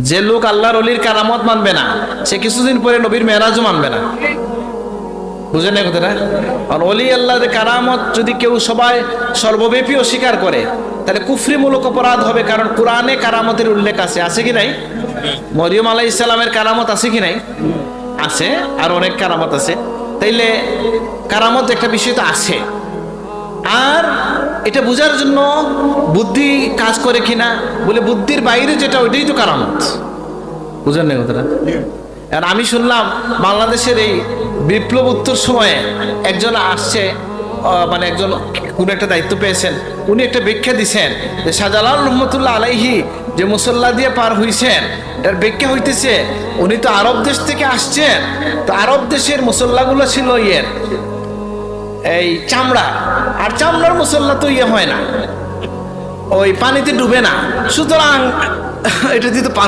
যে লোক আল্লাহর ওলির কারামত মানবে না, সে কিছুদিন পরে নবীর মেরাজও মানবে না। বুঝেন না কথাটা? আর ওলি আল্লাহর কারামত যদি কেউ সবাই সর্বব্যাপী অস্বীকার করে, তাহলে কুফরিমূলক অপরাধ হবে। কারণ কোরআনে কারামতের উল্লেখ আছে কি নাই? মরিয়ম আলাইহিস সালামের কারামত আছে কি নাই? আছে, আর অনেক কারামত আছে। তাইলে কারামত একটা বিষয় তো আছে, আর এটা বোঝার জন্য বুদ্ধি কাজ করে কিনা, বলে বুদ্ধির বাইরে যেটা ওইটাই তো কারামত। বুঝেন না কথাটা? আর আমি শুনলাম বাংলাদেশের এই বিপ্লব উত্তর সময়ে একজন আসছে, মানে একজন কোন একটা দায়িত্ব পেয়েছেন, উনি একটা ব্যাখ্যা দিছেন যে শাহজালাল রহমতুল্লাহ আলাইহি যে মুসল্লা দিয়ে পার হইছেন, এটার ব্যাখ্যা হইতেছে উনি তো আরব দেশ থেকে আসছেন, তো আরব দেশের মুসল্লাগুলো ছিল এই চামড়া, আর চামড়ার মুসল্লা তো হয় না, ওই পানিতে ডুবে না, সুতরাং এটা দিয়ে তো